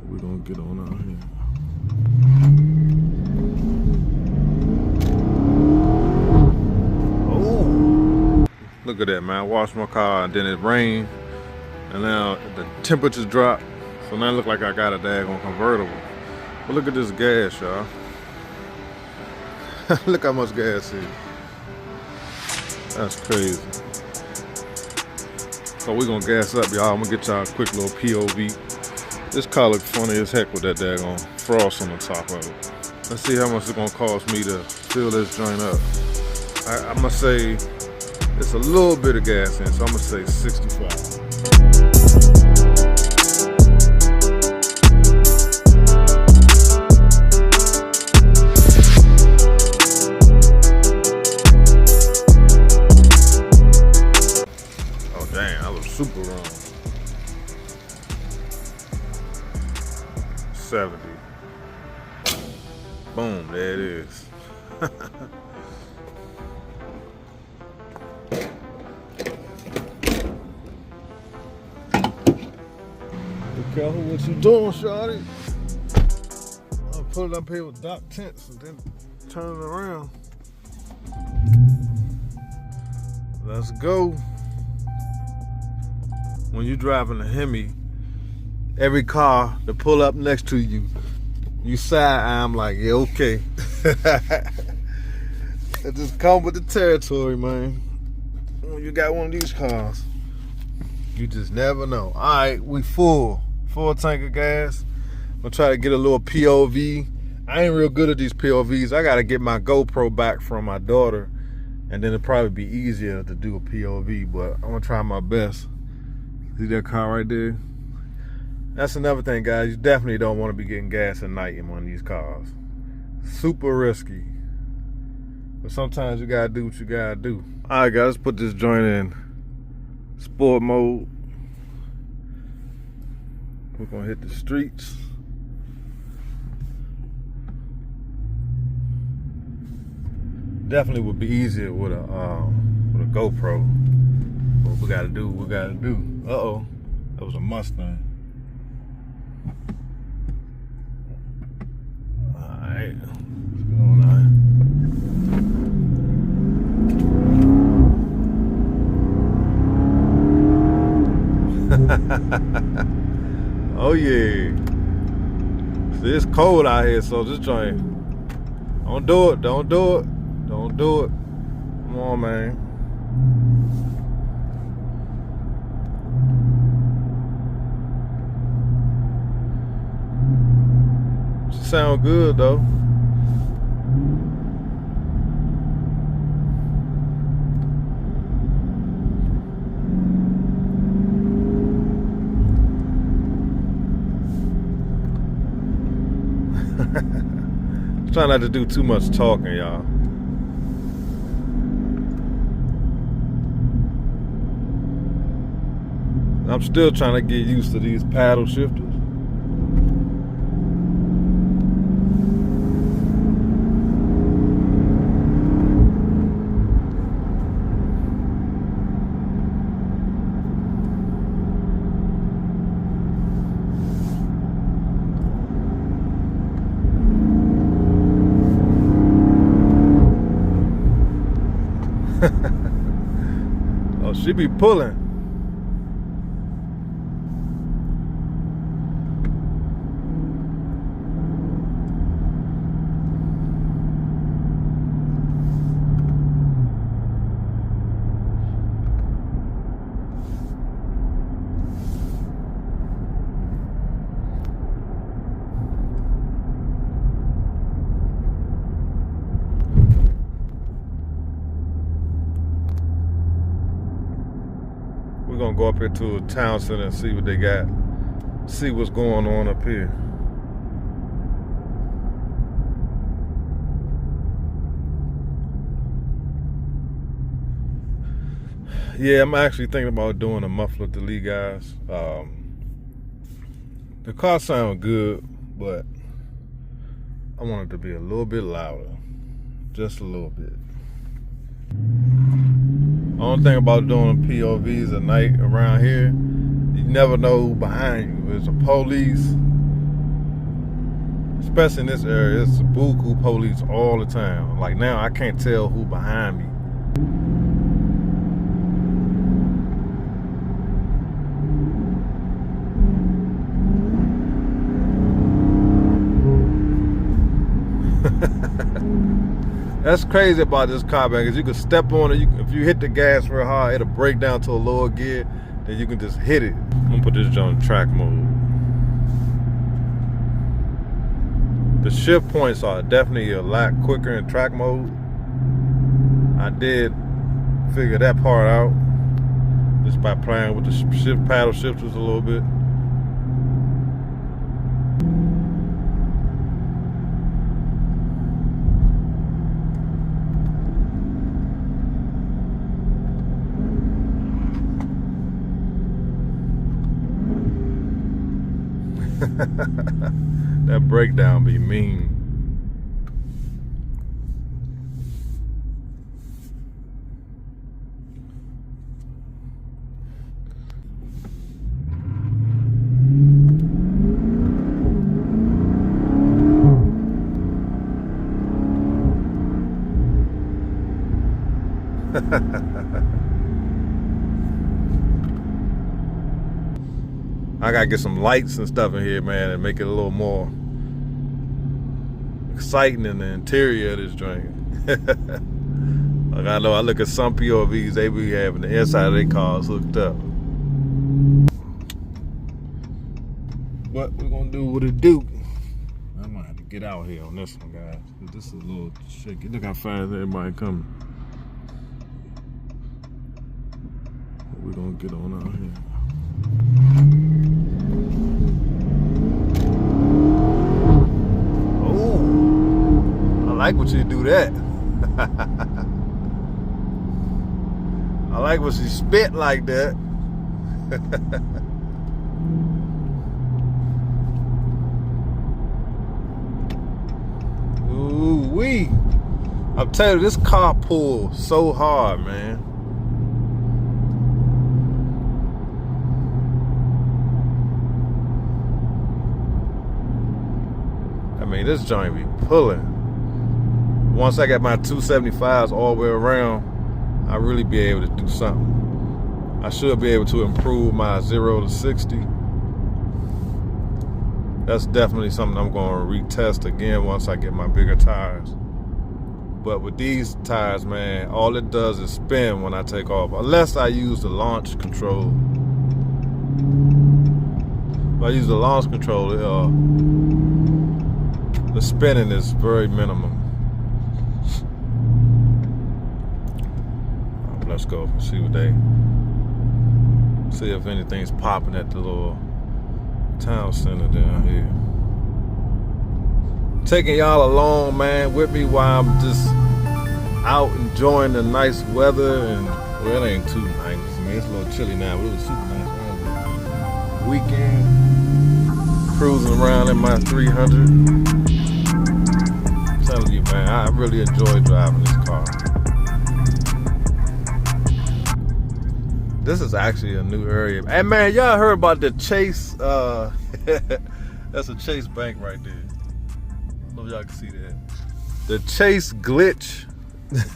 We're gonna get on out here. Oh, look at that, man. I washed my car and then it rained, and now the temperatures dropped, so now it look like I got a daggone convertible. But look at this gas, y'all. Look how much gas is. That's crazy. So we're gonna gas up, y'all. I'm gonna get y'all a quick little POV. This car looks funny as heck with that daggone frost on the top of it. Let's see how much it's gonna cost me to fill this joint up. I'm gonna say it's a little bit of gas in, so I'm gonna say 65. Oh dang, I was super wrong. 70. Boom, there it is. Be careful what you doing, shawty. I'll put it up here with dock tents and then turn it around. Let's go. When you're driving a Hemi, every car that pull up next to you, you side eye, I'm like, yeah, okay. It just come with the territory, man. When you got one of these cars, you just never know. All right, we full tank of gas. I'm gonna try to get a little POV. I ain't real good at these POVs. I gotta get my GoPro back from my daughter, and then it'll probably be easier to do a POV, but I'm gonna try my best. See that car right there? That's another thing, guys. You definitely don't want to be getting gas at night in one of these cars. Super risky. But sometimes you gotta do what you gotta do. All right, guys, let's put this joint in sport mode. We're gonna hit the streets. Definitely would be easier with a GoPro. What we gotta do, we gotta do. Uh-oh, that was a Mustang. Alright, what's going on? Oh yeah. See, it's cold out here, so this joint. Don't do it, don't do it, don't do it. Come on, man. Sound good though. Try not to do too much talking, y'all. I'm still trying to get used to these paddle shifters. Oh, she be pulling. We're gonna go up here to a town center and see what they got. See what's going on up here. Yeah, I'm actually thinking about doing a muffler delete, guys. The car sounds good, but I want it to be a little bit louder. Just a little bit. Only thing about doing POVs at night around here, you never know who's behind you. If it's a police, Especially in this area, it's buku police all the time. Like now, I can't tell who behind me. That's crazy about this car, man, because you can step on it. If you hit the gas real hard, it'll break down to a lower gear. Then you can just hit it. I'm gonna put this on track mode. The shift points are definitely a lot quicker in track mode. I did figure that part out just by playing with the shift paddle shifters a little bit. That breakdown be mean. I gotta get some lights and stuff in here, man, and make it a little more exciting in the interior of this joint. Like I know I look at some POVs, they be having the inside of their cars hooked up. But we're gonna do what it do. I might have to get out here on this one, guys. This is a little shaky. Look how fast everybody coming. What we gonna get on out here? I like what you do that. I like when she spit like that. Ooh wee! I'm telling you, this car pulls so hard, man. I mean, this joint be pulling. Once I got my 275s all the way around, I'll really be able to do something. I should be able to improve my 0 to 60. That's definitely something I'm going to retest again once I get my bigger tires. But with these tires, man, all it does is spin when I take off, unless I use the launch control. If I use the launch control, the spinning is very minimum. Let's go see if anything's popping at the little town center down here. Taking y'all along, man, with me while I'm just out enjoying the nice weather. And well, it ain't too nice. I mean, it's a little chilly now, but it was super nice weekend. Cruising around in my 300. I'm telling you, man, I really enjoy driving this car. This is actually a new area. Hey man, y'all heard about the Chase? That's a Chase bank right there. I don't know if y'all can see that. The Chase glitch.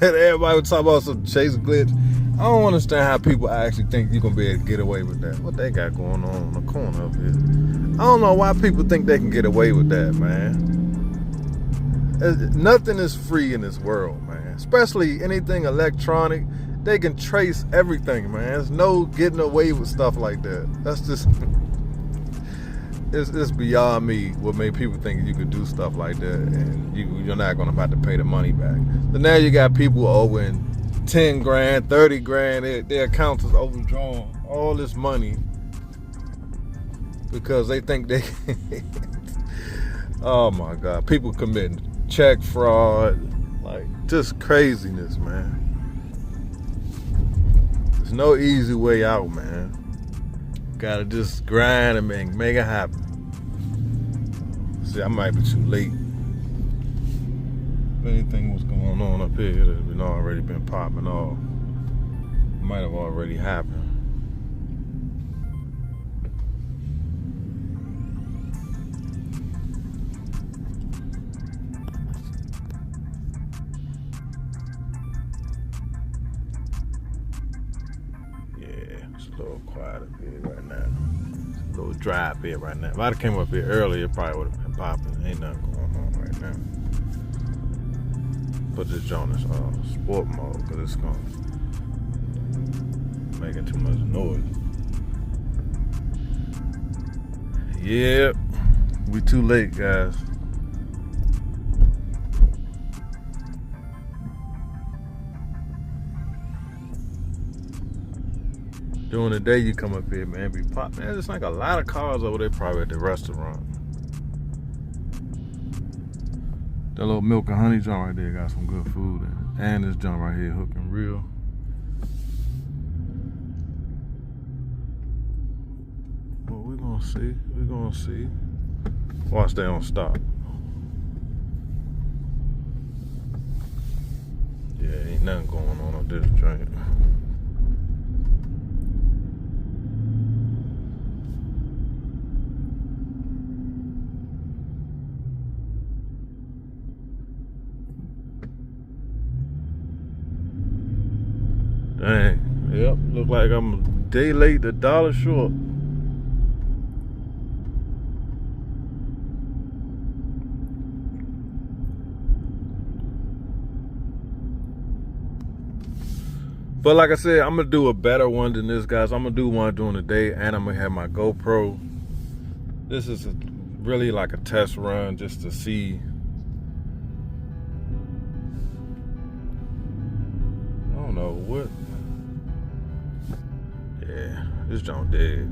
Everybody was talking about some Chase glitch. I don't understand how people actually think you're gonna be able to get away with that. What they got going on the corner up here? I don't know why people think they can get away with that, man. Nothing is free in this world, man. Especially anything electronic. They can trace everything, man. There's no getting away with stuff like that. That's just, it's beyond me what made people think you could do stuff like that and you're not gonna have to pay the money back. So now you got people owing 10 grand, 30 grand, their accounts is overdrawn, all this money because they think they oh my God, people committing check fraud, like just craziness, man. There's no easy way out, man. Gotta just grind and make it happen. See, I might be too late. If anything was going on up here, it had already been popping off. It might have already happened. quiet up here right now. It's a little dry up here right now. If I'd have came up here earlier, it probably would have been popping. Ain't nothing going on right now. Put this joint in sport mode because it's going making too much noise. Yep, we too late, guys. During the day, you come up here, man, be pop. Man, there's like a lot of cars over there, probably at the restaurant. That little milk and honey joint right there got some good food in it. And this joint right here, Hook and Reel. Well, we're gonna see. We're gonna see. Watch they don't stop. Yeah, ain't nothing going on this joint. Dang, yep, look like I'm a day late, $1 short. But like I said, I'm gonna do a better one than this, guys. I'm gonna do one during the day, and I'm gonna have my GoPro. This is really like a test run just to see. I don't know what. Yeah, this joint dead.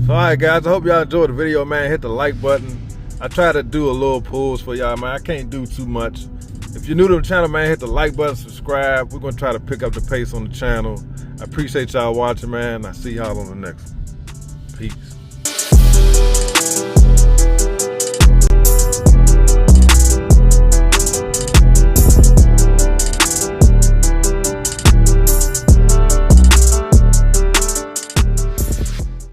So alright guys, I hope y'all enjoyed the video, man. Hit the like button. I try to do a little pulls for y'all, man. I can't do too much. If you're new to the channel, man, hit the like button, subscribe. We're gonna try to pick up the pace on the channel. I appreciate y'all watching, man. I see y'all on the next one. Peace.